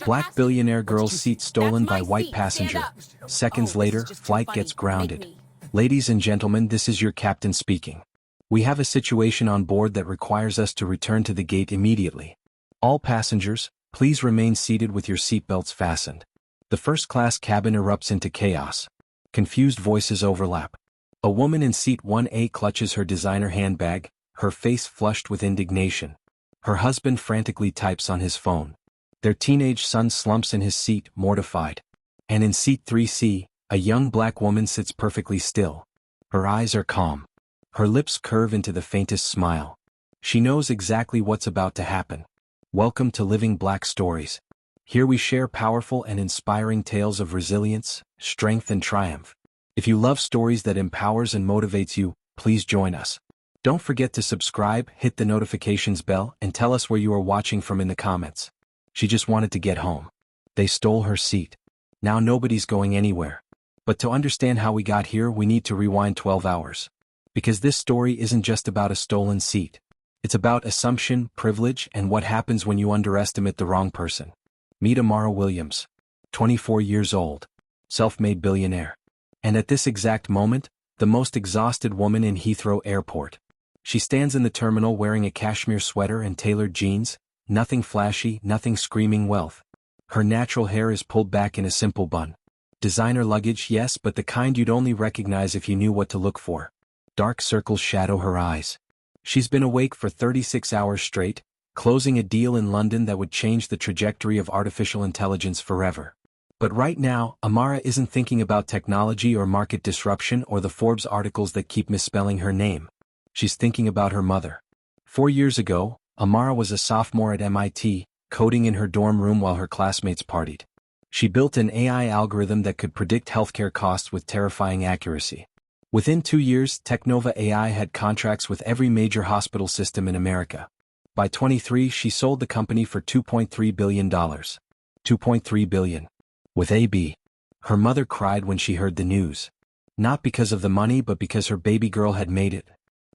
Black billionaire girl's seat stolen by white passenger. Seconds later, flight gets grounded. Ladies and gentlemen, this is your captain speaking. We have a situation on board that requires us to return to the gate immediately. All passengers, please remain seated with your seatbelts fastened. The first-class cabin erupts into chaos. Confused voices overlap. A woman in seat 1A clutches her designer handbag, her face flushed with indignation. Her husband frantically types on his phone. Their teenage son slumps in his seat, mortified. And in seat 3C, a young black woman sits perfectly still. Her eyes are calm. Her lips curve into the faintest smile. She knows exactly what's about to happen. Welcome to Living Black Stories. Here we share powerful and inspiring tales of resilience, strength, and triumph. If you love stories that empowers and motivates you, please join us. Don't forget to subscribe, hit the notifications bell, and tell us where you are watching from in the comments. She just wanted to get home. They stole her seat. Now nobody's going anywhere. But to understand how we got here, we need to rewind 12 hours. Because this story isn't just about a stolen seat. It's about assumption, privilege, and what happens when you underestimate the wrong person. Meet Amara Williams. 24 years old. Self-made billionaire. And at this exact moment, the most exhausted woman in Heathrow Airport. She stands in the terminal wearing a cashmere sweater and tailored jeans, nothing flashy, nothing screaming wealth. Her natural hair is pulled back in a simple bun. Designer luggage, yes, but the kind you'd only recognize if you knew what to look for. Dark circles shadow her eyes. She's been awake for 36 hours straight, closing a deal in London that would change the trajectory of artificial intelligence forever. But right now, Amara isn't thinking about technology or market disruption or the Forbes articles that keep misspelling her name. She's thinking about her mother. 4 years ago, Amara was a sophomore at MIT, coding in her dorm room while her classmates partied. She built an AI algorithm that could predict healthcare costs with terrifying accuracy. Within 2 years, Technova AI had contracts with every major hospital system in America. By 23, she sold the company for $2.3 billion. $2.3 billion. With AB. Her mother cried when she heard the news. Not because of the money, but because her baby girl had made it.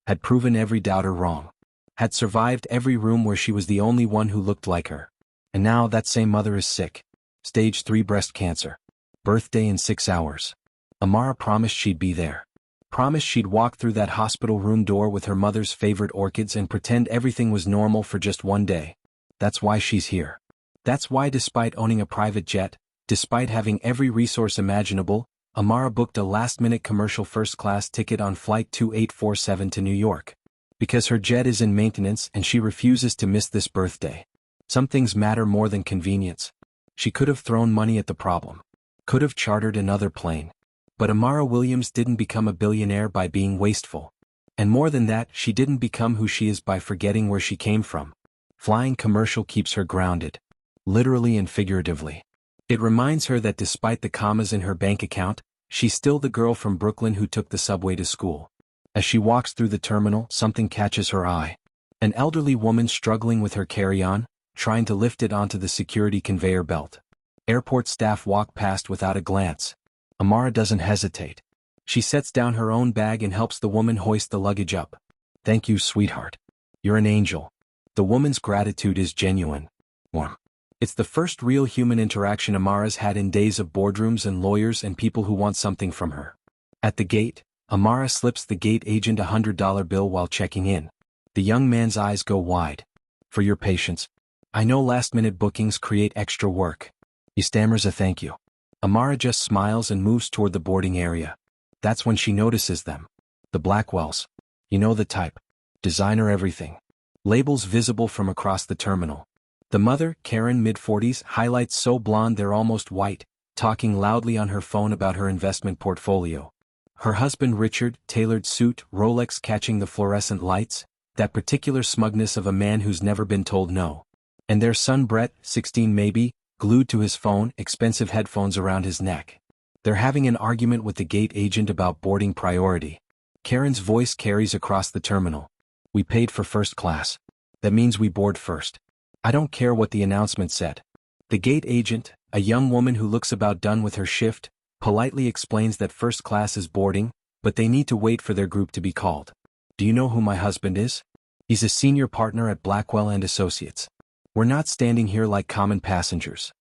Had proven every doubter wrong. Had survived every room where she was the only one who looked like her. And now that same mother is sick. Stage 3 breast cancer. Birthday in 6 hours. Amara promised she'd be there. Promised she'd walk through that hospital room door with her mother's favorite orchids and pretend everything was normal for just one day. That's why she's here. That's why, despite owning a private jet, despite having every resource imaginable, Amara booked a last-minute commercial first-class ticket on Flight 2847 to New York. Because her jet is in maintenance and she refuses to miss this birthday. Some things matter more than convenience. She could have thrown money at the problem. Could have chartered another plane. But Amara Williams didn't become a billionaire by being wasteful. And more than that, she didn't become who she is by forgetting where she came from. Flying commercial keeps her grounded. Literally and figuratively. It reminds her that despite the commas in her bank account, she's still the girl from Brooklyn who took the subway to school. As she walks through the terminal, something catches her eye. An elderly woman struggling with her carry-on, trying to lift it onto the security conveyor belt. Airport staff walk past without a glance. Amara doesn't hesitate. She sets down her own bag and helps the woman hoist the luggage up. Thank you, sweetheart. You're an angel. The woman's gratitude is genuine. Warm. It's the first real human interaction Amara's had in days of boardrooms and lawyers and people who want something from her. At the gate, Amara slips the gate agent a $100 bill while checking in. The young man's eyes go wide. For your patience. I know last-minute bookings create extra work. He stammers a thank you. Amara just smiles and moves toward the boarding area. That's when she notices them. The Blackwells. You know the type. Designer everything. Labels visible from across the terminal. The mother, Karen, mid-40s, highlights so blonde they're almost white, talking loudly on her phone about her investment portfolio. Her husband Richard, tailored suit, Rolex catching the fluorescent lights, that particular smugness of a man who's never been told no. And their son Brett, 16 maybe, glued to his phone, expensive headphones around his neck. They're having an argument with the gate agent about boarding priority. Karen's voice carries across the terminal. We paid for first class. That means we board first. I don't care what the announcement said. The gate agent, a young woman who looks about done with her shift, politely explains that first class is boarding, but they need to wait for their group to be called. Do you know who my husband is? He's a senior partner at Blackwell & Associates. We're not standing here like common passengers.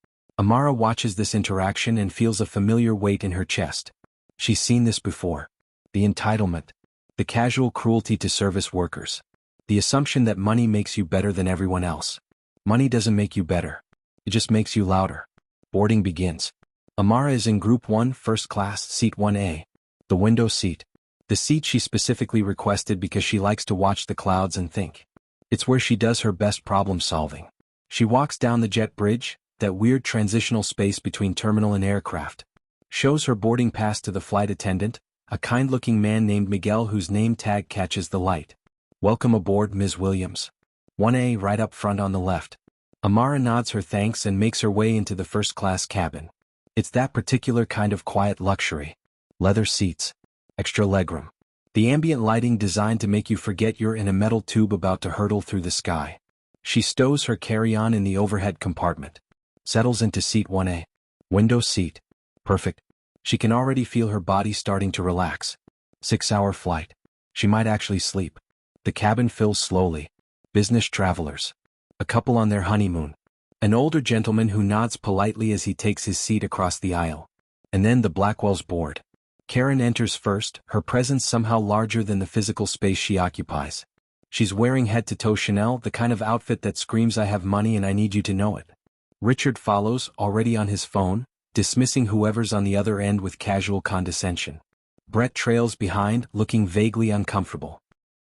Amara watches this interaction and feels a familiar weight in her chest. She's seen this before. The entitlement. The casual cruelty to service workers. The assumption that money makes you better than everyone else. Money doesn't make you better. It just makes you louder. Boarding begins. Amara is in Group 1 First Class, Seat 1A. The window seat. The seat she specifically requested because she likes to watch the clouds and think. It's where she does her best problem solving. She walks down the jet bridge, that weird transitional space between terminal and aircraft. Shows her boarding pass to the flight attendant, a kind-looking man named Miguel whose name tag catches the light. "Welcome aboard, Ms. Williams." 1A right up front on the left. Amara nods her thanks and makes her way into the first-class cabin. It's that particular kind of quiet luxury. Leather seats. Extra legroom. The ambient lighting designed to make you forget you're in a metal tube about to hurtle through the sky. She stows her carry-on in the overhead compartment. Settles into Seat 1A. Window seat. Perfect. She can already feel her body starting to relax. 6-hour flight. She might actually sleep. The cabin fills slowly. Business travelers. A couple on their honeymoon. An older gentleman who nods politely as he takes his seat across the aisle. And then the Blackwell's board. Karen enters first, her presence somehow larger than the physical space she occupies. She's wearing head-to-toe Chanel, the kind of outfit that screams "I have money and I need you to know it." Richard follows, already on his phone, dismissing whoever's on the other end with casual condescension. Brett trails behind, looking vaguely uncomfortable.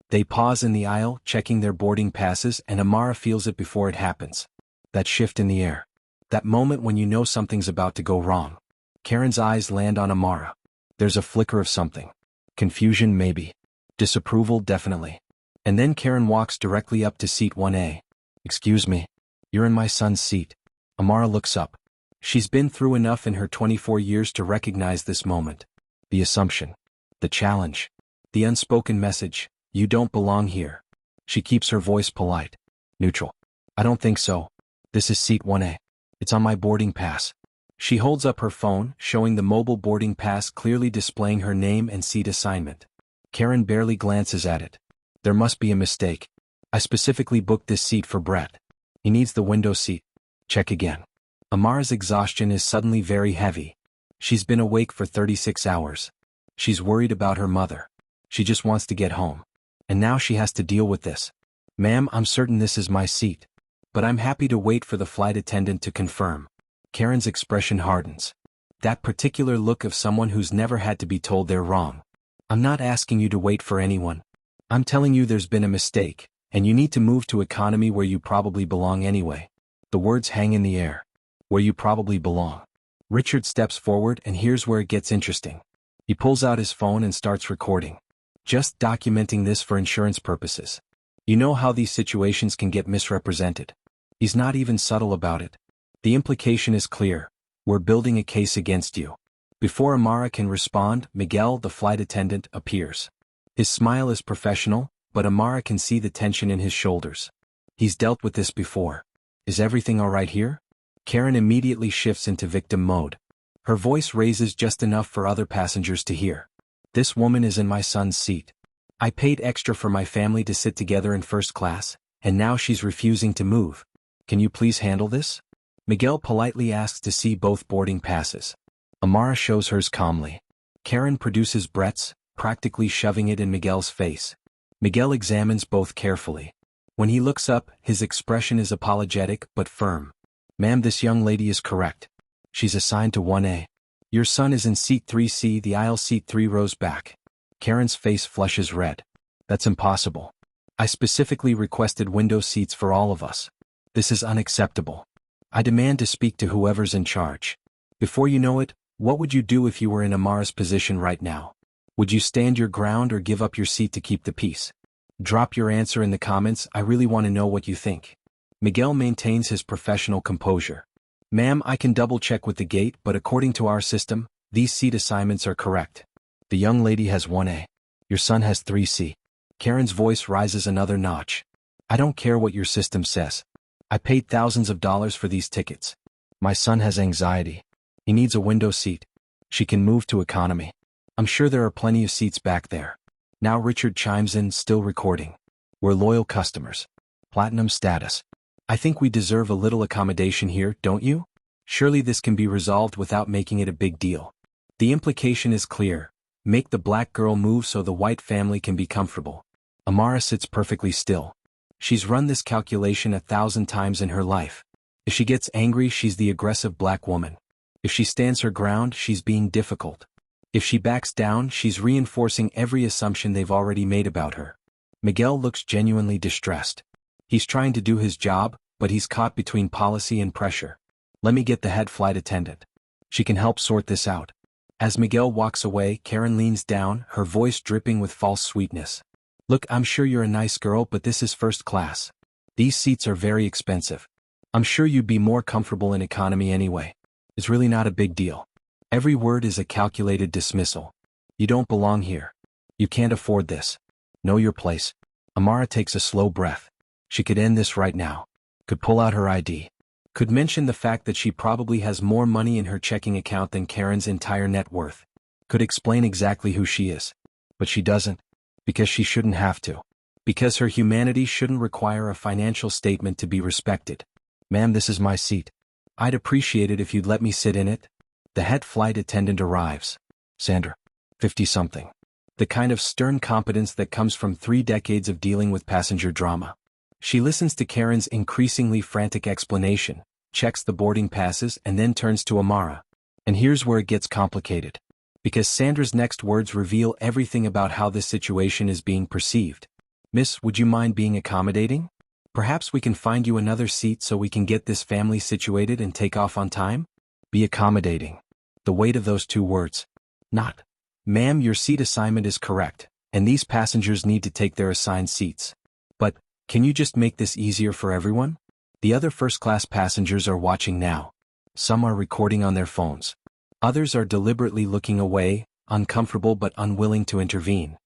They pause in the aisle, checking their boarding passes, and Amara feels it before it happens. That shift in the air. That moment when you know something's about to go wrong. Karen's eyes land on Amara. There's a flicker of something. Confusion, maybe. Disapproval, definitely. And then Karen walks directly up to Seat 1A. "Excuse me. You're in my son's seat." Amara looks up. She's been through enough in her 24 years to recognize this moment. The assumption. The challenge. The unspoken message. You don't belong here. She keeps her voice polite. Neutral. "I don't think so. This is Seat 1A. It's on my boarding pass." She holds up her phone, showing the mobile boarding pass clearly displaying her name and seat assignment. Karen barely glances at it. "There must be a mistake. I specifically booked this seat for Brett. He needs the window seat." Check again. Amara's exhaustion is suddenly very heavy. She's been awake for 36 hours. She's worried about her mother. She just wants to get home. And now she has to deal with this. "Ma'am, I'm certain this is my seat. But I'm happy to wait for the flight attendant to confirm." Karen's expression hardens. That particular look of someone who's never had to be told they're wrong. "I'm not asking you to wait for anyone. I'm telling you there's been a mistake, and you need to move to economy where you probably belong anyway." The words hang in the air. Where you probably belong. Richard steps forward, and here's where it gets interesting. He pulls out his phone and starts recording. Just documenting this for insurance purposes. You know how these situations can get misrepresented. He's not even subtle about it. The implication is clear. We're building a case against you. Before Amara can respond, Miguel, the flight attendant, appears. His smile is professional, but Amara can see the tension in his shoulders. He's dealt with this before. "Is everything all right here?" Karen immediately shifts into victim mode. Her voice raises just enough for other passengers to hear. "This woman is in my son's seat. I paid extra for my family to sit together in first class, and now she's refusing to move. Can you please handle this?" Miguel politely asks to see both boarding passes. Amara shows hers calmly. Karen produces Brett's, practically shoving it in Miguel's face. Miguel examines both carefully. When he looks up, his expression is apologetic but firm. "Ma'am, this young lady is correct. She's assigned to 1A. Your son is in Seat 3C, the aisle seat 3 rows back." Karen's face flushes red. "That's impossible. I specifically requested window seats for all of us. This is unacceptable. I demand to speak to whoever's in charge." Before you know it, what would you do if you were in Amara's position right now? Would you stand your ground or give up your seat to keep the peace? Drop your answer in the comments. I really want to know what you think. Miguel maintains his professional composure. "Ma'am, I can double-check with the gate, but according to our system, these seat assignments are correct. The young lady has 1A. Your son has 3C. Karen's voice rises another notch. "I don't care what your system says. I paid thousands of dollars for these tickets. My son has anxiety. He needs a window seat. She can move to economy. I'm sure there are plenty of seats back there." Now Richard chimes in, still recording. "We're loyal customers. Platinum status. I think we deserve a little accommodation here, don't you?" Surely this can be resolved without making it a big deal. The implication is clear. Make the black girl move so the white family can be comfortable. Amara sits perfectly still. She's run this calculation 1,000 times in her life. If she gets angry, she's the aggressive black woman. If she stands her ground, she's being difficult. If she backs down, she's reinforcing every assumption they've already made about her. Miguel looks genuinely distressed. He's trying to do his job, but he's caught between policy and pressure. Let me get the head flight attendant. She can help sort this out. As Miguel walks away, Karen leans down, her voice dripping with false sweetness. Look, I'm sure you're a nice girl, but this is first class. These seats are very expensive. I'm sure you'd be more comfortable in economy anyway. It's really not a big deal. Every word is a calculated dismissal. You don't belong here. You can't afford this. Know your place. Amara takes a slow breath. She could end this right now. Could pull out her ID. Could mention the fact that she probably has more money in her checking account than Karen's entire net worth. Could explain exactly who she is. But she doesn't. Because she shouldn't have to. Because her humanity shouldn't require a financial statement to be respected. Ma'am, this is my seat. I'd appreciate it if you'd let me sit in it. The head flight attendant arrives. Sandra. 50-something. The kind of stern competence that comes from 3 decades of dealing with passenger drama. She listens to Karen's increasingly frantic explanation, checks the boarding passes, and then turns to Amara. And here's where it gets complicated. Because Sandra's next words reveal everything about how this situation is being perceived. Miss, would you mind being accommodating? Perhaps we can find you another seat so we can get this family situated and take off on time? Be accommodating. The weight of those 2 words. Not. Ma'am, your seat assignment is correct, and these passengers need to take their assigned seats. But, can you just make this easier for everyone? The other first-class passengers are watching now. Some are recording on their phones. Others are deliberately looking away, uncomfortable but unwilling to intervene.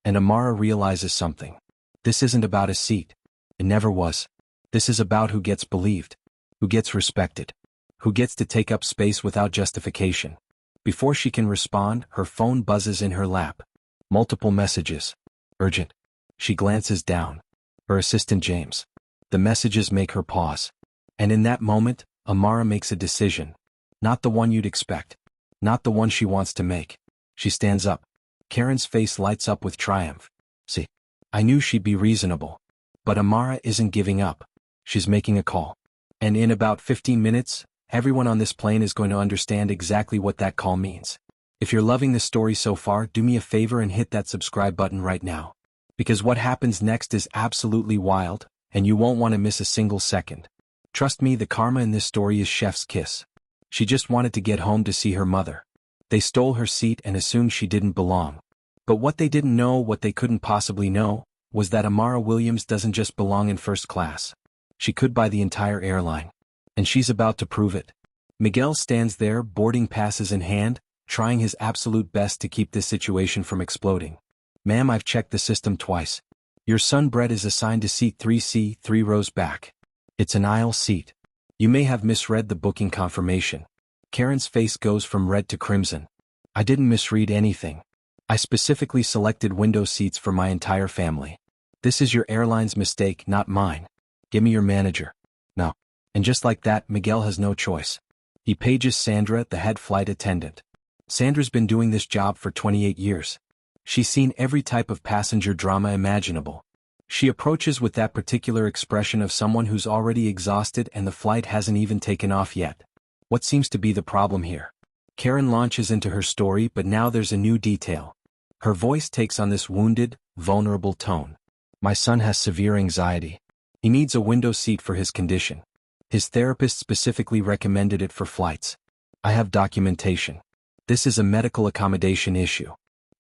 And Amara realizes something. This isn't about a seat. It never was. This is about who gets believed, who gets respected, who gets to take up space without justification. Before she can respond, her phone buzzes in her lap. Multiple messages. Urgent. She glances down. Her assistant James. The messages make her pause. And in that moment, Amara makes a decision. Not the one you'd expect. Not the one she wants to make. She stands up. Karen's face lights up with triumph. See, I knew she'd be reasonable. But Amara isn't giving up. She's making a call. And in about 15 minutes, everyone on this plane is going to understand exactly what that call means. If you're loving this story so far, do me a favor and hit that subscribe button right now. Because what happens next is absolutely wild, and you won't want to miss a single second. Trust me, the karma in this story is chef's kiss. She just wanted to get home to see her mother. They stole her seat and assumed she didn't belong. But what they didn't know, what they couldn't possibly know, was that Amara Williams doesn't just belong in first class. She could buy the entire airline. And she's about to prove it. Miguel stands there, boarding passes in hand, trying his absolute best to keep this situation from exploding. Ma'am, I've checked the system twice. Your son Brett is assigned to seat 3C, 3 rows back. It's an aisle seat. You may have misread the booking confirmation. Karen's face goes from red to crimson. I didn't misread anything. I specifically selected window seats for my entire family. This is your airline's mistake, not mine. Give me your manager. No. And just like that, Miguel has no choice. He pages Sandra, the head flight attendant. Sandra's been doing this job for 28 years. She's seen every type of passenger drama imaginable. She approaches with that particular expression of someone who's already exhausted and the flight hasn't even taken off yet. What seems to be the problem here? Karen launches into her story, but now there's a new detail. Her voice takes on this wounded, vulnerable tone. My son has severe anxiety. He needs a window seat for his condition. His therapist specifically recommended it for flights. I have documentation. This is a medical accommodation issue.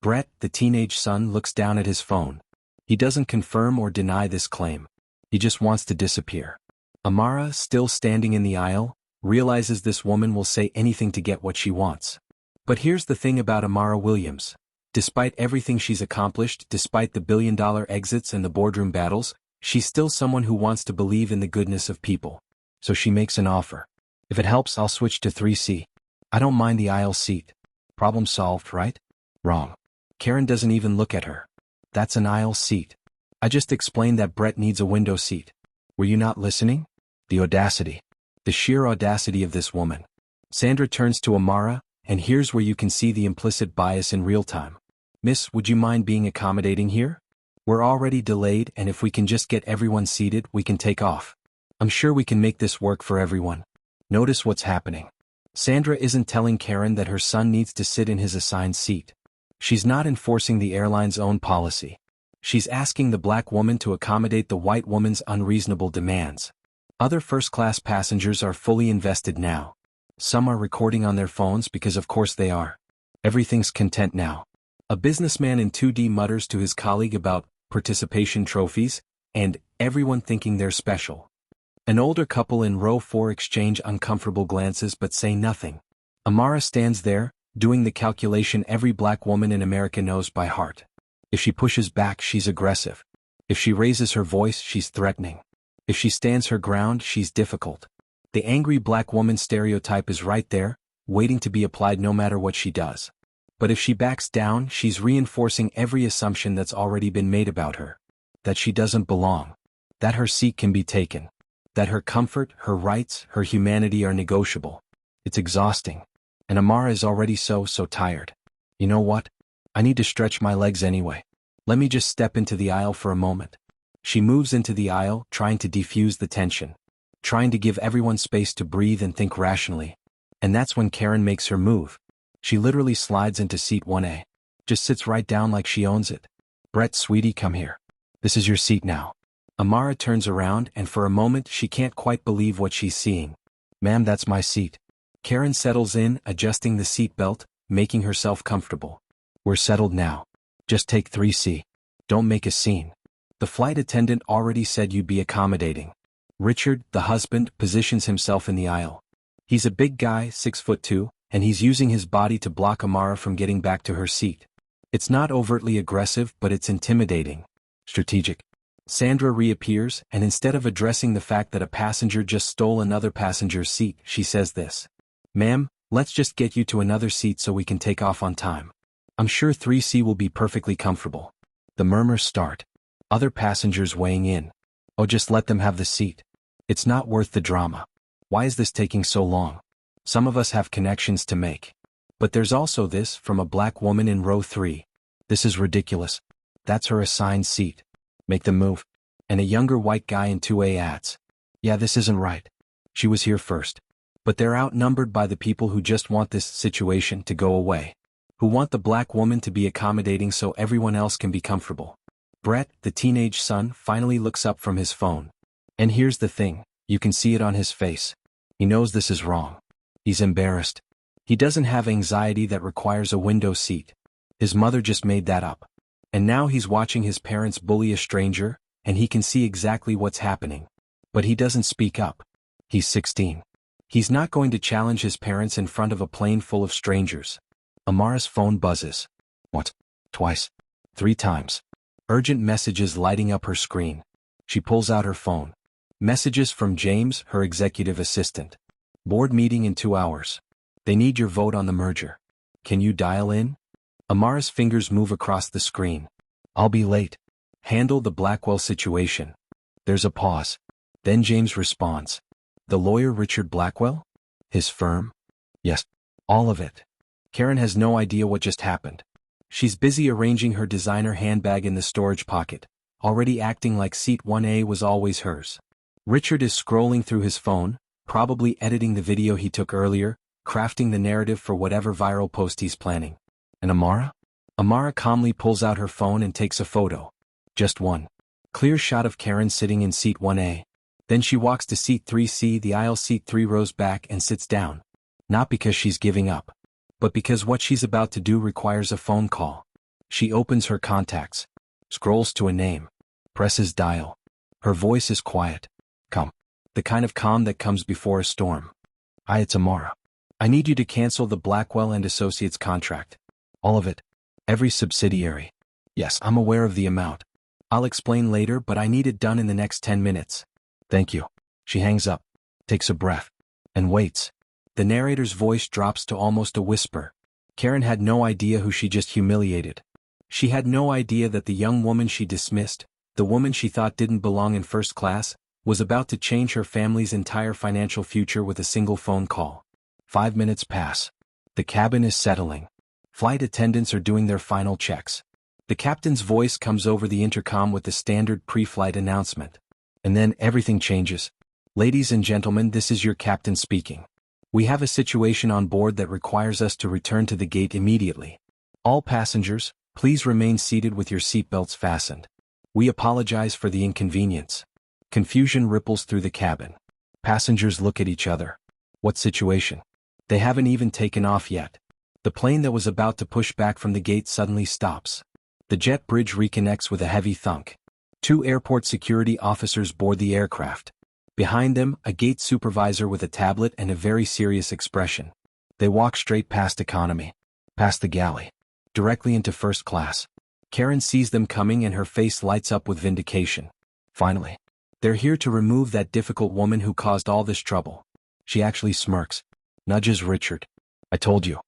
Brett, the teenage son, looks down at his phone. He doesn't confirm or deny this claim. He just wants to disappear. Amara, still standing in the aisle, realizes this woman will say anything to get what she wants. But here's the thing about Amara Williams. Despite everything she's accomplished, despite the billion-dollar exits and the boardroom battles, she's still someone who wants to believe in the goodness of people. So she makes an offer. If it helps, I'll switch to 3C. I don't mind the aisle seat. Problem solved, right? Wrong. Karen doesn't even look at her. That's an aisle seat. I just explained that Brett needs a window seat. Were you not listening? The audacity. The sheer audacity of this woman. Sandra turns to Amara, and here's where you can see the implicit bias in real time. Miss, would you mind being accommodating here? We're already delayed, and if we can just get everyone seated, we can take off. I'm sure we can make this work for everyone. Notice what's happening. Sandra isn't telling Karen that her son needs to sit in his assigned seat. She's not enforcing the airline's own policy. She's asking the black woman to accommodate the white woman's unreasonable demands. Other first-class passengers are fully invested now. Some are recording on their phones because of course they are. Everything's content now. A businessman in 2D mutters to his colleague about participation trophies, and everyone thinking they're special. An older couple in row 4 exchange uncomfortable glances but say nothing. Amara stands there, doing the calculation every black woman in America knows by heart. If she pushes back, she's aggressive. If she raises her voice, she's threatening. If she stands her ground, she's difficult. The angry black woman stereotype is right there, waiting to be applied no matter what she does. But if she backs down, she's reinforcing every assumption that's already been made about her. That she doesn't belong. That her seat can be taken. That her comfort, her rights, her humanity are negotiable. It's exhausting. And Amara is already so tired. You know what? I need to stretch my legs anyway. Let me just step into the aisle for a moment. She moves into the aisle, trying to defuse the tension. Trying to give everyone space to breathe and think rationally. And that's when Karen makes her move. She literally slides into seat 1A. Just sits right down like she owns it. Brett, sweetie, come here. This is your seat now. Amara turns around, and for a moment she can't quite believe what she's seeing. Ma'am, that's my seat. Karen settles in, adjusting the seat belt, making herself comfortable. We're settled now. Just take 3C. Don't make a scene. The flight attendant already said you'd be accommodating. Richard, the husband, positions himself in the aisle. He's a big guy, 6'2", and he's using his body to block Amara from getting back to her seat. It's not overtly aggressive, but it's intimidating. Strategic. Sandra reappears, and instead of addressing the fact that a passenger just stole another passenger's seat, she says this. Ma'am, let's just get you to another seat so we can take off on time. I'm sure 3C will be perfectly comfortable. The murmurs start. Other passengers weighing in. Oh, just let them have the seat. It's not worth the drama. Why is this taking so long? Some of us have connections to make. But there's also this from a black woman in row 3. This is ridiculous. That's her assigned seat. Make them move. And a younger white guy in 2A adds. Yeah, this isn't right. She was here first. But they're outnumbered by the people who just want this situation to go away. Who want the black woman to be accommodating so everyone else can be comfortable. Brett, the teenage son, finally looks up from his phone. And here's the thing, you can see it on his face. He knows this is wrong. He's embarrassed. He doesn't have anxiety that requires a window seat. His mother just made that up. And now he's watching his parents bully a stranger, and he can see exactly what's happening. But he doesn't speak up. He's 16. He's not going to challenge his parents in front of a plane full of strangers. Amara's phone buzzes. What? Twice. 3 times. Urgent messages lighting up her screen. She pulls out her phone. Messages from James, her executive assistant. Board meeting in 2 hours. They need your vote on the merger. Can you dial in? Amara's fingers move across the screen. I'll be late. Handle the Blackwell situation. There's a pause. Then James responds. The lawyer Richard Blackwell? His firm? Yes. All of it. Karen has no idea what just happened. She's busy arranging her designer handbag in the storage pocket, already acting like seat 1A was always hers. Richard is scrolling through his phone, probably editing the video he took earlier, crafting the narrative for whatever viral post he's planning. And Amara? Amara calmly pulls out her phone and takes a photo. Just one. Clear shot of Karen sitting in seat 1A. Then she walks to seat 3C, the aisle seat 3 rows back, and sits down. Not because she's giving up, but because what she's about to do requires a phone call. She opens her contacts, scrolls to a name, presses dial. Her voice is quiet. Come. The kind of calm that comes before a storm. Hi, it's Amara. I need you to cancel the Blackwell and Associates contract. All of it. Every subsidiary. Yes, I'm aware of the amount. I'll explain later, but I need it done in the next 10 minutes. Thank you. She hangs up, takes a breath, and waits. The narrator's voice drops to almost a whisper. Karen had no idea who she just humiliated. She had no idea that the young woman she dismissed, the woman she thought didn't belong in first class, was about to change her family's entire financial future with a single phone call. 5 minutes pass. The cabin is settling. Flight attendants are doing their final checks. The captain's voice comes over the intercom with the standard pre-flight announcement. And then everything changes. Ladies and gentlemen, this is your captain speaking. We have a situation on board that requires us to return to the gate immediately. All passengers, please remain seated with your seatbelts fastened. We apologize for the inconvenience. Confusion ripples through the cabin. Passengers look at each other. What situation? They haven't even taken off yet. The plane that was about to push back from the gate suddenly stops. The jet bridge reconnects with a heavy thunk. 2 airport security officers board the aircraft. Behind them, a gate supervisor with a tablet and a very serious expression. They walk straight past economy, past the galley, directly into first class. Karen sees them coming and her face lights up with vindication. Finally. They're here to remove that difficult woman who caused all this trouble. She actually smirks. Nudges Richard. I told you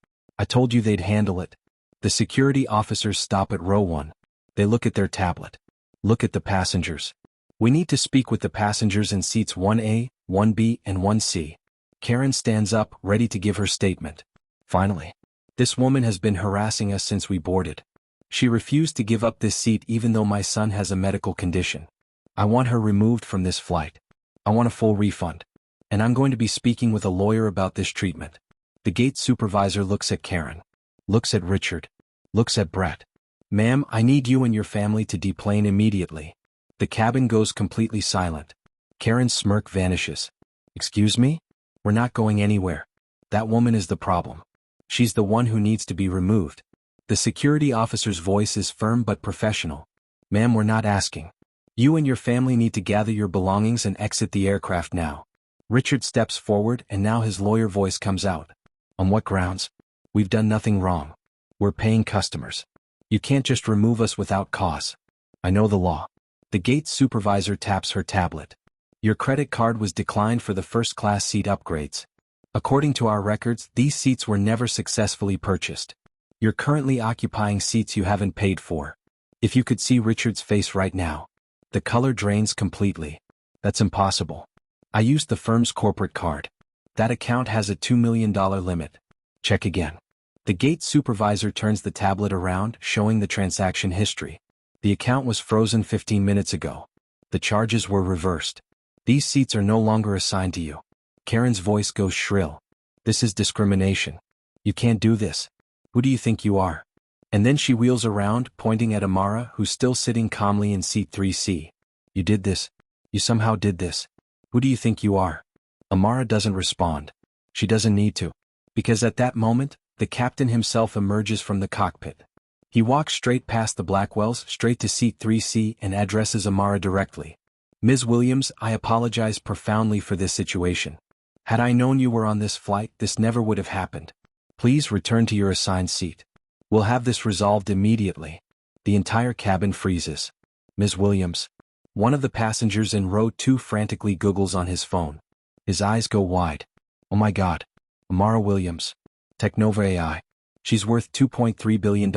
they'd handle it. The security officers stop at row 1. They look at their tablet. Look at the passengers. We need to speak with the passengers in seats 1A, 1B, and 1C. Karen stands up, ready to give her statement. Finally. This woman has been harassing us since we boarded. She refused to give up this seat even though my son has a medical condition. I want her removed from this flight. I want a full refund. And I'm going to be speaking with a lawyer about this treatment. The gate supervisor looks at Karen. Looks at Richard. Looks at Brett. Ma'am, I need you and your family to deplane immediately. The cabin goes completely silent. Karen's smirk vanishes. Excuse me? We're not going anywhere. That woman is the problem. She's the one who needs to be removed. The security officer's voice is firm but professional. Ma'am, we're not asking. You and your family need to gather your belongings and exit the aircraft now. Richard steps forward and now his lawyer voice comes out. On what grounds? We've done nothing wrong. We're paying customers. You can't just remove us without cause. I know the law. The gate supervisor taps her tablet. Your credit card was declined for the first-class seat upgrades. According to our records, these seats were never successfully purchased. You're currently occupying seats you haven't paid for. If you could see Richard's face right now. The color drains completely. That's impossible. I used the firm's corporate card. That account has a $2 million limit. Check again. The gate supervisor turns the tablet around, showing the transaction history. The account was frozen 15 minutes ago. The charges were reversed. These seats are no longer assigned to you. Karen's voice goes shrill. This is discrimination. You can't do this. Who do you think you are? And then she wheels around, pointing at Amara, who's still sitting calmly in seat 3C. You did this. You somehow did this. Who do you think you are? Amara doesn't respond. She doesn't need to. Because at that moment, the captain himself emerges from the cockpit. He walks straight past the Blackwells, straight to seat 3C and addresses Amara directly. Ms. Williams, I apologize profoundly for this situation. Had I known you were on this flight, this never would have happened. Please return to your assigned seat. We'll have this resolved immediately. The entire cabin freezes. Ms. Williams. One of the passengers in row 2 frantically Googles on his phone. His eyes go wide. Oh my God. Amara Williams. Technova AI. She's worth $2.3 billion.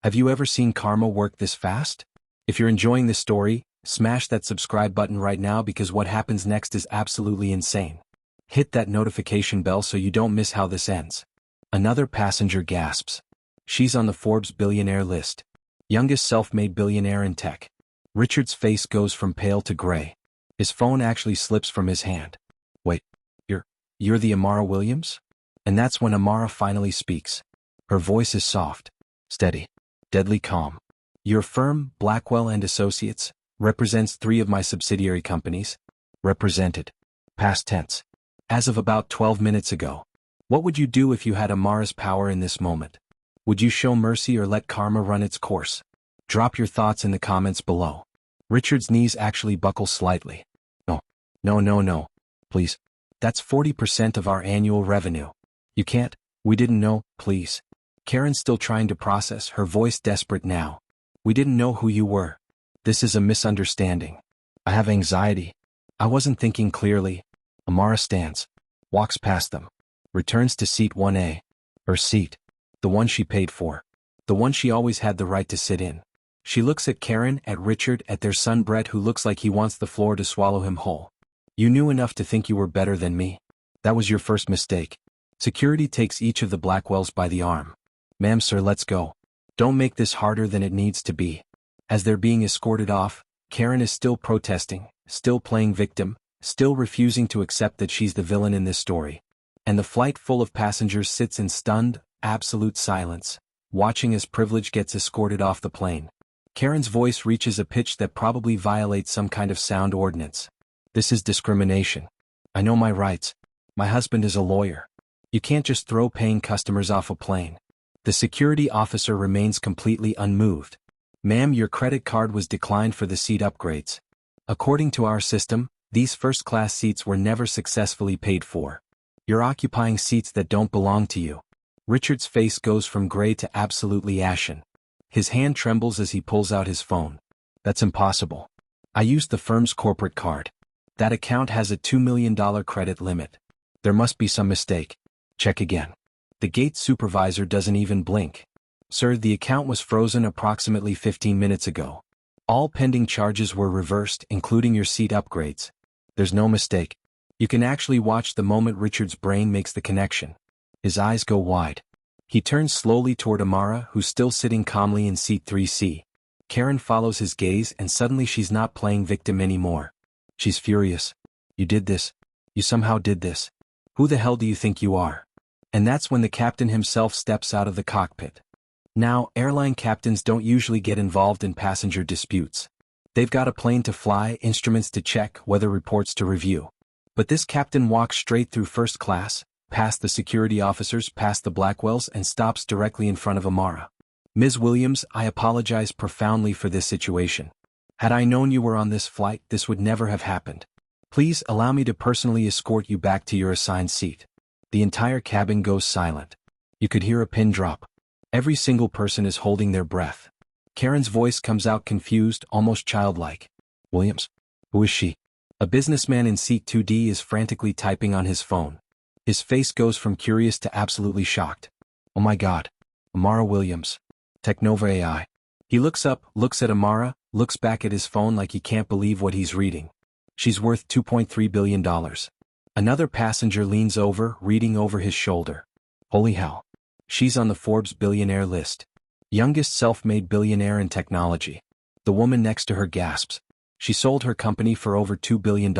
Have you ever seen karma work this fast? If you're enjoying this story, smash that subscribe button right now because what happens next is absolutely insane. Hit that notification bell so you don't miss how this ends. Another passenger gasps. She's on the Forbes billionaire list. Youngest self-made billionaire in tech. Richard's face goes from pale to gray. His phone actually slips from his hand. Wait, you're the Amara Williams? And that's when Amara finally speaks. Her voice is soft, steady, deadly calm. Your firm, Blackwell and Associates, represents 3 of my subsidiary companies. Represented. Past tense. As of about 12 minutes ago. What would you do if you had Amara's power in this moment? Would you show mercy or let karma run its course? Drop your thoughts in the comments below. Richard's knees actually buckle slightly. No. Please. That's 40% of our annual revenue. You can't. We didn't know, please. Karen's still trying to process, her voice desperate now. We didn't know who you were. This is a misunderstanding. I have anxiety. I wasn't thinking clearly. Amara stands. Walks past them. Returns to seat 1A. Her seat. The one she paid for. The one she always had the right to sit in. She looks at Karen, at Richard, at their son Brett who looks like he wants the floor to swallow him whole. You knew enough to think you were better than me. That was your first mistake. Security takes each of the Blackwells by the arm. Ma'am, sir, let's go. Don't make this harder than it needs to be. As they're being escorted off, Karen is still protesting, still playing victim, still refusing to accept that she's the villain in this story. And the flight full of passengers sits in stunned, absolute silence, watching as privilege gets escorted off the plane. Karen's voice reaches a pitch that probably violates some kind of sound ordinance. This is discrimination. I know my rights. My husband is a lawyer. You can't just throw paying customers off a plane. The security officer remains completely unmoved. Ma'am, your credit card was declined for the seat upgrades. According to our system, these first-class seats were never successfully paid for. You're occupying seats that don't belong to you. Richard's face goes from gray to absolutely ashen. His hand trembles as he pulls out his phone. That's impossible. I used the firm's corporate card. That account has a $2 million credit limit. There must be some mistake. Check again. The gate supervisor doesn't even blink. Sir, the account was frozen approximately 15 minutes ago. All pending charges were reversed, including your seat upgrades. There's no mistake. You can actually watch the moment Richard's brain makes the connection. His eyes go wide. He turns slowly toward Amara, who's still sitting calmly in seat 3C. Karen follows his gaze, and suddenly she's not playing victim anymore. She's furious. You did this. You somehow did this. Who the hell do you think you are? And that's when the captain himself steps out of the cockpit. Now, airline captains don't usually get involved in passenger disputes. They've got a plane to fly, instruments to check, weather reports to review. But this captain walks straight through first class, past the security officers, past the Blackwells, and stops directly in front of Amara. Ms. Williams, I apologize profoundly for this situation. Had I known you were on this flight, this would never have happened. Please allow me to personally escort you back to your assigned seat. The entire cabin goes silent. You could hear a pin drop. Every single person is holding their breath. Karen's voice comes out confused, almost childlike. Williams? Who is she? A businessman in seat 2D is frantically typing on his phone. His face goes from curious to absolutely shocked. Oh my God. Amara Williams. Technova AI. He looks up, looks at Amara, looks back at his phone like he can't believe what he's reading. She's worth $2.3 billion. Another passenger leans over, reading over his shoulder. Holy hell. She's on the Forbes billionaire list. Youngest self-made billionaire in technology. The woman next to her gasps. She sold her company for over $2 billion.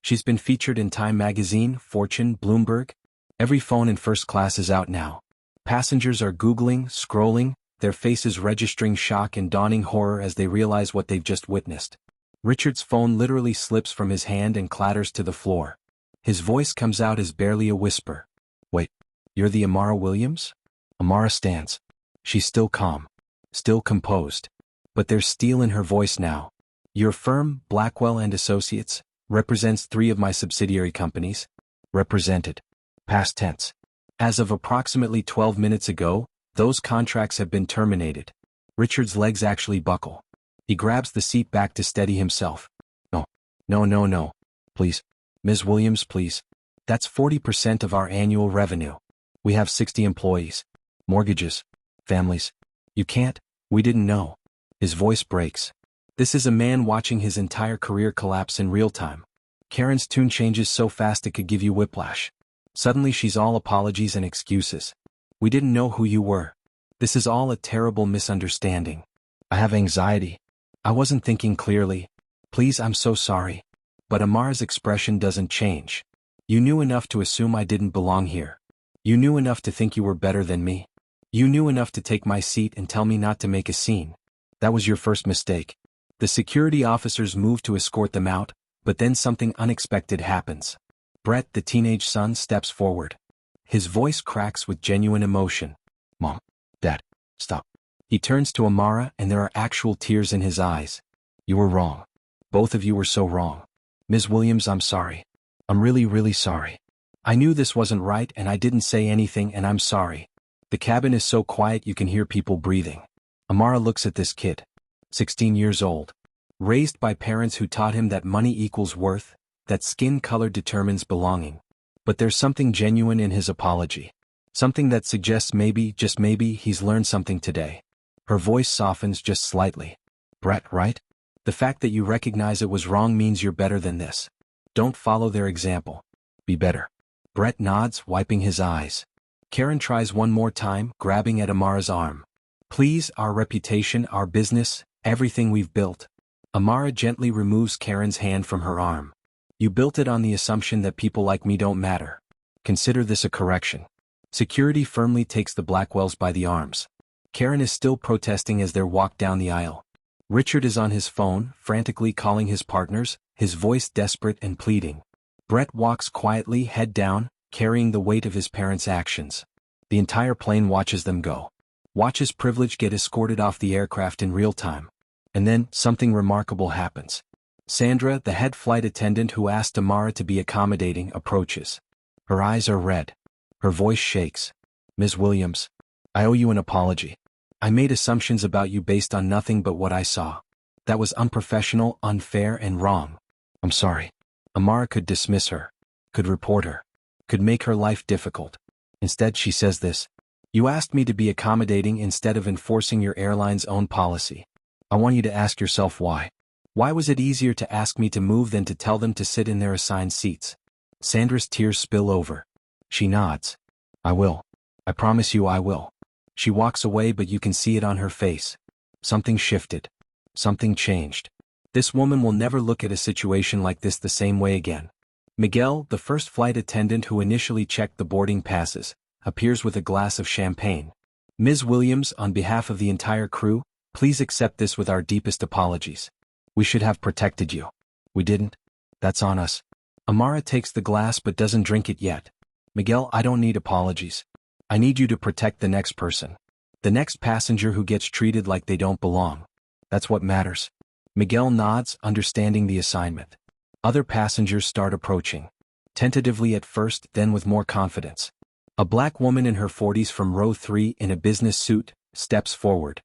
She's been featured in Time magazine, Fortune, Bloomberg. Every phone in first class is out now. Passengers are Googling, scrolling, their faces registering shock and dawning horror as they realize what they've just witnessed. Richard's phone literally slips from his hand and clatters to the floor. His voice comes out as barely a whisper. Wait, you're the Amara Williams? Amara stands. She's still calm. Still composed. But there's steel in her voice now. Your firm, Blackwell and Associates, represents 3 of my subsidiary companies. Represented. Past tense. As of approximately 12 minutes ago, those contracts have been terminated. Richard's legs actually buckle. He grabs the seat back to steady himself. No. Please. Ms. Williams, please. That's 40% of our annual revenue. We have 60 employees. Mortgages. Families. You can't. We didn't know. His voice breaks. This is a man watching his entire career collapse in real time. Karen's tune changes so fast it could give you whiplash. Suddenly she's all apologies and excuses. We didn't know who you were. This is all a terrible misunderstanding. I have anxiety. I wasn't thinking clearly. Please, I'm so sorry. But Amara's expression doesn't change. You knew enough to assume I didn't belong here. You knew enough to think you were better than me. You knew enough to take my seat and tell me not to make a scene. That was your first mistake. The security officers move to escort them out, but then something unexpected happens. Brett, the teenage son, steps forward. His voice cracks with genuine emotion. Mom, Dad, stop. He turns to Amara and there are actual tears in his eyes. You were wrong. Both of you were so wrong. Ms. Williams, I'm sorry. I'm really sorry. I knew this wasn't right and I didn't say anything and I'm sorry. The cabin is so quiet you can hear people breathing. Amara looks at this kid. 16 years old. Raised by parents who taught him that money equals worth, that skin color determines belonging. But there's something genuine in his apology. Something that suggests maybe, just maybe, he's learned something today. Her voice softens just slightly. Brett, right? The fact that you recognize it was wrong means you're better than this. Don't follow their example. Be better. Brett nods, wiping his eyes. Karen tries one more time, grabbing at Amara's arm. Please, our reputation, our business, everything we've built. Amara gently removes Karen's hand from her arm. You built it on the assumption that people like me don't matter. Consider this a correction. Security firmly takes the Blackwells by the arms. Karen is still protesting as they walk down the aisle. Richard is on his phone, frantically calling his partners, his voice desperate and pleading. Brett walks quietly, head down, carrying the weight of his parents' actions. The entire plane watches them go. Watches Privilege get escorted off the aircraft in real time. And then, something remarkable happens. Sandra, the head flight attendant who asked Amara to be accommodating, approaches. Her eyes are red. Her voice shakes. Ms. Williams, I owe you an apology. I made assumptions about you based on nothing but what I saw. That was unprofessional, unfair, and wrong. I'm sorry. Amara could dismiss her. Could report her. Could make her life difficult. Instead, she says this. You asked me to be accommodating instead of enforcing your airline's own policy. I want you to ask yourself why. Why was it easier to ask me to move than to tell them to sit in their assigned seats? Sandra's tears spill over. She nods. I will. I promise you I will. She walks away, but you can see it on her face. Something shifted. Something changed. This woman will never look at a situation like this the same way again. Miguel, the first flight attendant who initially checked the boarding passes, appears with a glass of champagne. Ms. Williams, on behalf of the entire crew, please accept this with our deepest apologies. We should have protected you. We didn't. That's on us. Amara takes the glass but doesn't drink it yet. Miguel, I don't need apologies. I need you to protect the next person. The next passenger who gets treated like they don't belong. That's what matters. Miguel nods, understanding the assignment. Other passengers start approaching. Tentatively at first, then with more confidence. A black woman in her 40s from row 3 in a business suit, steps forward.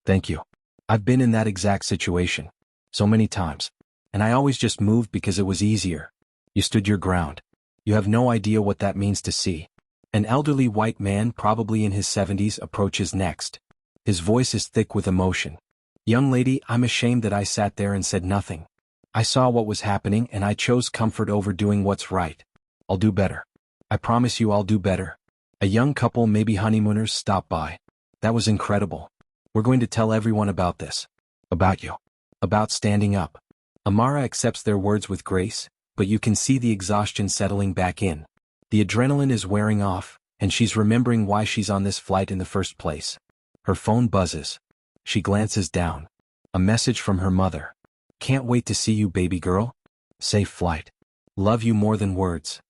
Thank you. I've been in that exact situation. So many times. And I always just moved because it was easier. You stood your ground. You have no idea what that means to see. An elderly white man, probably in his 70s, approaches next. His voice is thick with emotion. Young lady, I'm ashamed that I sat there and said nothing. I saw what was happening and I chose comfort over doing what's right. I'll do better. I promise you I'll do better. A young couple, maybe honeymooners, stopped by. That was incredible. We're going to tell everyone about this. About you. About standing up. Amara accepts their words with grace, but you can see the exhaustion settling back in. The adrenaline is wearing off, and she's remembering why she's on this flight in the first place. Her phone buzzes. She glances down. A message from her mother. Can't wait to see you, baby girl. Safe flight. Love you more than words.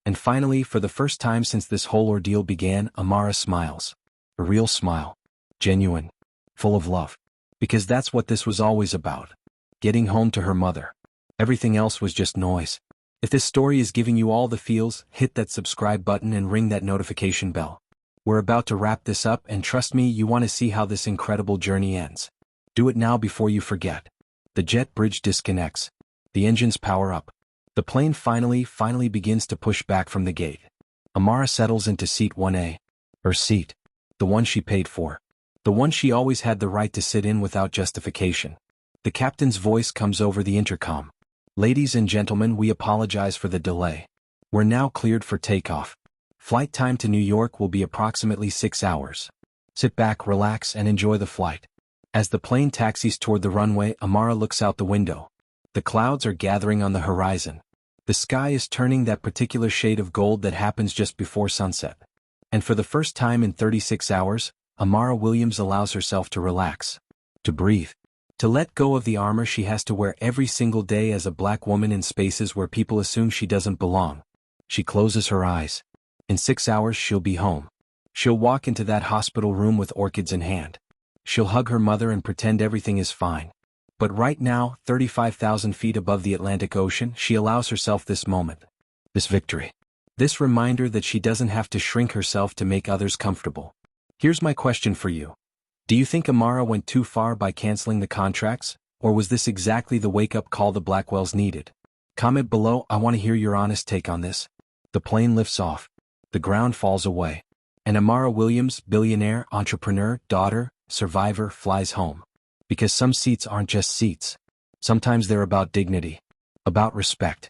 And finally, for the first time since this whole ordeal began, Amara smiles. A real smile. Genuine. Full of love. Because that's what this was always about. Getting home to her mother. Everything else was just noise. If this story is giving you all the feels, hit that subscribe button and ring that notification bell. We're about to wrap this up, and trust me, you want to see how this incredible journey ends. Do it now before you forget. The jet bridge disconnects. The engines power up. The plane finally begins to push back from the gate. Amara settles into seat 1A. Her seat. The one she paid for. The one she always had the right to sit in without justification. The captain's voice comes over the intercom. Ladies and gentlemen, we apologize for the delay. We're now cleared for takeoff. Flight time to New York will be approximately 6 hours. Sit back, relax, and enjoy the flight. As the plane taxis toward the runway, Amara looks out the window. The clouds are gathering on the horizon. The sky is turning that particular shade of gold that happens just before sunset. And for the first time in 36 hours, Amara Williams allows herself to relax. To breathe. To let go of the armor she has to wear every single day as a black woman in spaces where people assume she doesn't belong. She closes her eyes. In 6 hours she'll be home. She'll walk into that hospital room with orchids in hand. She'll hug her mother and pretend everything is fine. But right now, 35,000 feet above the Atlantic Ocean, she allows herself this moment. This victory. This reminder that she doesn't have to shrink herself to make others comfortable. Here's my question for you. Do you think Amara went too far by canceling the contracts, or was this exactly the wake-up call the Blackwells needed? Comment below, I want to hear your honest take on this. The plane lifts off. The ground falls away. And Amara Williams, billionaire, entrepreneur, daughter, survivor, flies home. Because some seats aren't just seats. Sometimes they're about dignity. About respect.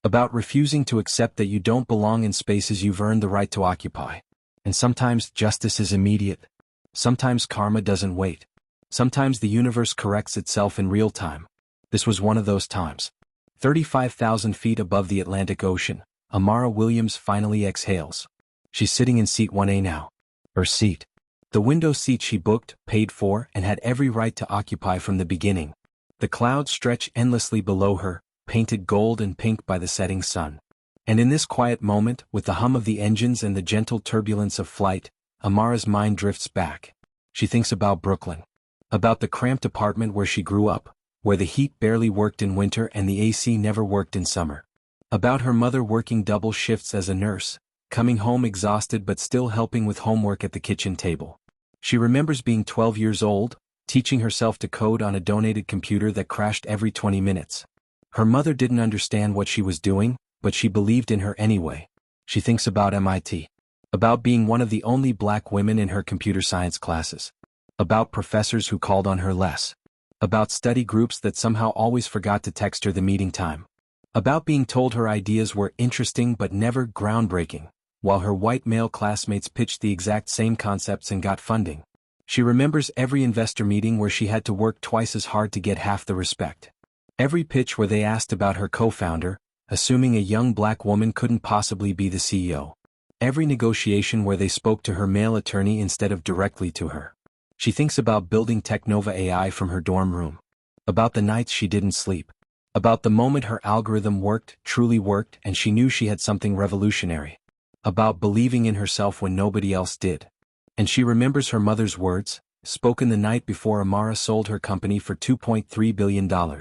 About refusing to accept that you don't belong in spaces you've earned the right to occupy. And sometimes justice is immediate. Sometimes karma doesn't wait. Sometimes the universe corrects itself in real time. This was one of those times. 35,000 feet above the Atlantic Ocean, Amara Williams finally exhales. She's sitting in seat 1A now. Her seat. The window seat she booked, paid for, and had every right to occupy from the beginning. The clouds stretch endlessly below her, painted gold and pink by the setting sun. And in this quiet moment, with the hum of the engines and the gentle turbulence of flight, Amara's mind drifts back. She thinks about Brooklyn. About the cramped apartment where she grew up, where the heat barely worked in winter and the AC never worked in summer. About her mother working double shifts as a nurse, coming home exhausted but still helping with homework at the kitchen table. She remembers being 12 years old, teaching herself to code on a donated computer that crashed every 20 minutes. Her mother didn't understand what she was doing, but she believed in her anyway. She thinks about MIT. About being one of the only black women in her computer science classes. About professors who called on her less. About study groups that somehow always forgot to text her the meeting time. About being told her ideas were interesting but never groundbreaking, while her white male classmates pitched the exact same concepts and got funding. She remembers every investor meeting where she had to work twice as hard to get half the respect. Every pitch where they asked about her co-founder, assuming a young black woman couldn't possibly be the CEO. Every negotiation where they spoke to her male attorney instead of directly to her. She thinks about building Technova AI from her dorm room. About the nights she didn't sleep. About the moment her algorithm worked, truly worked, and she knew she had something revolutionary. About believing in herself when nobody else did. And she remembers her mother's words, spoken the night before Amara sold her company for $2.3 billion.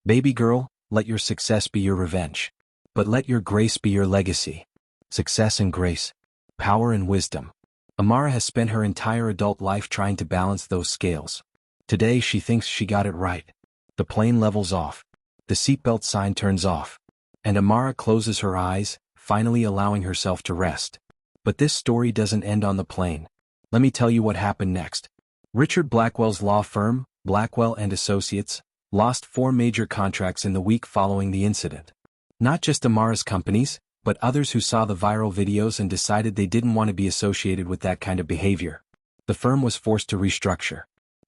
Baby girl, let your success be your revenge. But let your grace be your legacy. Success and grace. Power and wisdom. Amara has spent her entire adult life trying to balance those scales. Today she thinks she got it right. The plane levels off. The seatbelt sign turns off. And Amara closes her eyes, finally allowing herself to rest. But this story doesn't end on the plane. Let me tell you what happened next. Richard Blackwell's law firm, Blackwell & Associates, lost 4 major contracts in the week following the incident. Not just Amara's companies, but others who saw the viral videos and decided they didn't want to be associated with that kind of behavior. The firm was forced to restructure.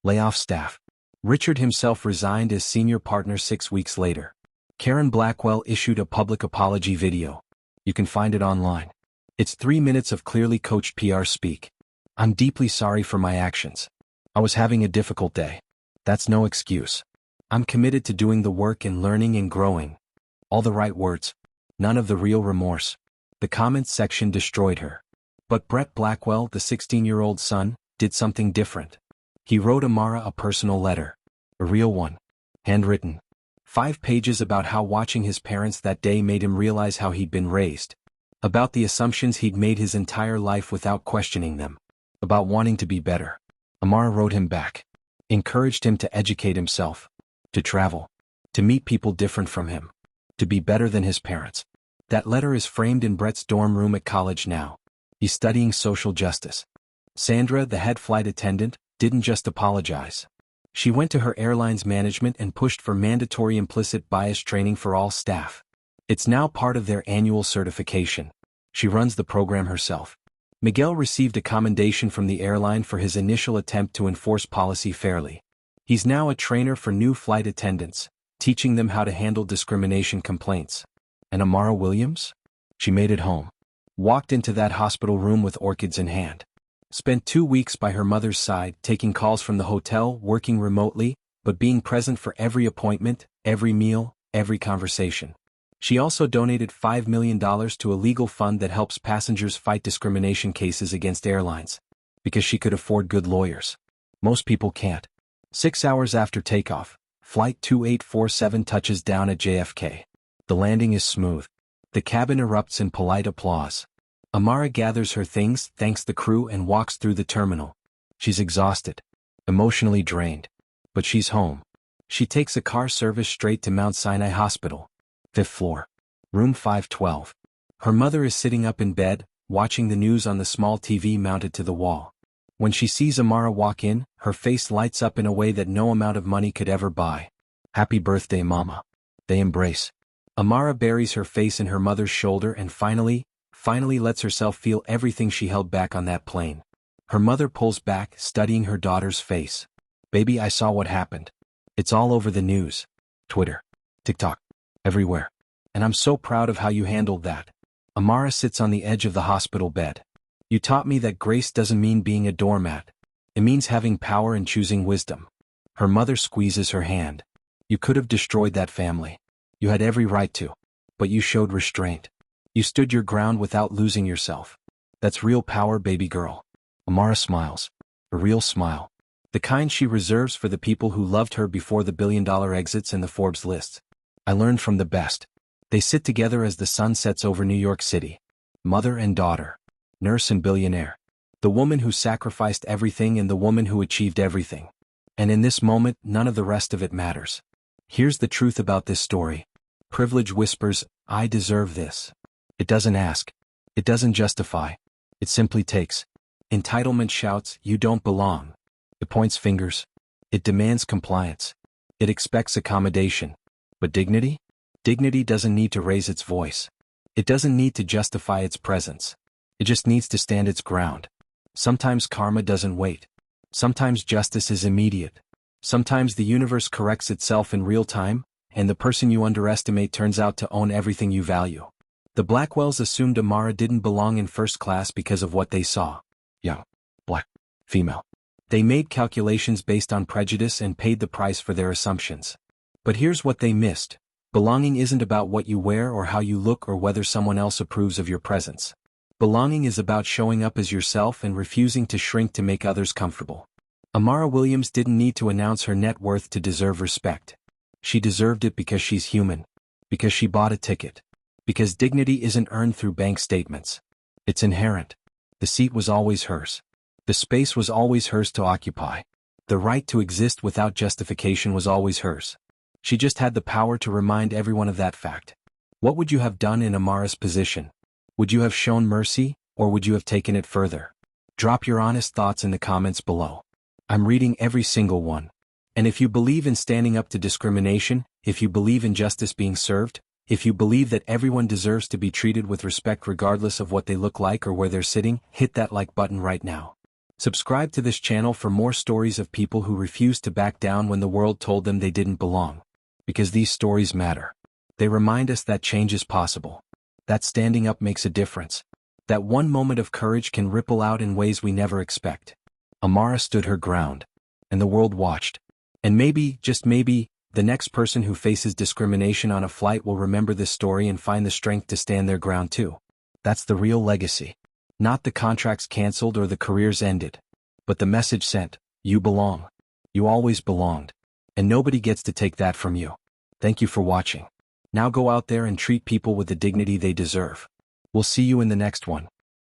Lay off staff. Richard himself resigned as senior partner 6 weeks later. Karen Blackwell issued a public apology video. You can find it online. It's 3 minutes of clearly coached PR speak. I'm deeply sorry for my actions. I was having a difficult day. That's no excuse. I'm committed to doing the work and learning and growing. All the right words. None of the real remorse. The comments section destroyed her. But Brett Blackwell, the 16-year-old son, did something different. He wrote Amara a personal letter. A real one. Handwritten. 5 pages about how watching his parents that day made him realize how he'd been raised. About the assumptions he'd made his entire life without questioning them. About wanting to be better. Amara wrote him back. Encouraged him to educate himself. To travel. To meet people different from him. To be better than his parents. That letter is framed in Brett's dorm room at college now. He's studying social justice. Sandra, the head flight attendant, didn't just apologize. She went to her airline's management and pushed for mandatory implicit bias training for all staff. It's now part of their annual certification. She runs the program herself. Miguel received a commendation from the airline for his initial attempt to enforce policy fairly. He's now a trainer for new flight attendants, teaching them how to handle discrimination complaints. And Amara Williams? She made it home. Walked into that hospital room with orchids in hand. Spent 2 weeks by her mother's side, taking calls from the hotel, working remotely, but being present for every appointment, every meal, every conversation. She also donated $5 million to a legal fund that helps passengers fight discrimination cases against airlines. Because she could afford good lawyers. Most people can't. 6 hours after takeoff, Flight 2847 touches down at JFK. The landing is smooth. The cabin erupts in polite applause. Amara gathers her things, thanks the crew, and walks through the terminal. She's exhausted. Emotionally drained. But she's home. She takes a car service straight to Mount Sinai Hospital. 5th floor. Room 512. Her mother is sitting up in bed, watching the news on the small TV mounted to the wall. When she sees Amara walk in, her face lights up in a way that no amount of money could ever buy. Happy birthday, Mama. They embrace. Amara buries her face in her mother's shoulder and finally lets herself feel everything she held back on that plane. Her mother pulls back, studying her daughter's face. "Baby, I saw what happened. It's all over the news. Twitter, TikTok, everywhere. And I'm so proud of how you handled that." Amara sits on the edge of the hospital bed. "You taught me that grace doesn't mean being a doormat. It means having power and choosing wisdom." Her mother squeezes her hand. "You could have destroyed that family. You had every right to. But you showed restraint. You stood your ground without losing yourself. That's real power, baby girl." Amara smiles. A real smile. The kind she reserves for the people who loved her before the billion-dollar exits in the Forbes lists. "I learned from the best." They sit together as the sun sets over New York City. Mother and daughter. Nurse and billionaire. The woman who sacrificed everything and the woman who achieved everything. And in this moment, none of the rest of it matters. Here's the truth about this story. Privilege whispers, "I deserve this." It doesn't ask. It doesn't justify. It simply takes. Entitlement shouts, "You don't belong." It points fingers. It demands compliance. It expects accommodation. But dignity? Dignity doesn't need to raise its voice. It doesn't need to justify its presence. It just needs to stand its ground. Sometimes karma doesn't wait. Sometimes justice is immediate. Sometimes the universe corrects itself in real time, and the person you underestimate turns out to own everything you value. The Blackwells assumed Amara didn't belong in first class because of what they saw. Young, black, female. They made calculations based on prejudice and paid the price for their assumptions. But here's what they missed. Belonging isn't about what you wear or how you look or whether someone else approves of your presence. Belonging is about showing up as yourself and refusing to shrink to make others comfortable. Amara Williams didn't need to announce her net worth to deserve respect. She deserved it because she's human. Because she bought a ticket. Because dignity isn't earned through bank statements. It's inherent. The seat was always hers. The space was always hers to occupy. The right to exist without justification was always hers. She just had the power to remind everyone of that fact. What would you have done in Amara's position? Would you have shown mercy, or would you have taken it further? Drop your honest thoughts in the comments below. I'm reading every single one. And if you believe in standing up to discrimination, if you believe in justice being served, if you believe that everyone deserves to be treated with respect regardless of what they look like or where they're sitting, hit that like button right now. Subscribe to this channel for more stories of people who refused to back down when the world told them they didn't belong. Because these stories matter. They remind us that change is possible. That standing up makes a difference. That one moment of courage can ripple out in ways we never expect. Amara stood her ground. And the world watched. And maybe, just maybe, the next person who faces discrimination on a flight will remember this story and find the strength to stand their ground too. That's the real legacy. Not the contracts canceled or the careers ended. But the message sent, you belong. You always belonged. And nobody gets to take that from you. Thank you for watching. Now go out there and treat people with the dignity they deserve. We'll see you in the next one.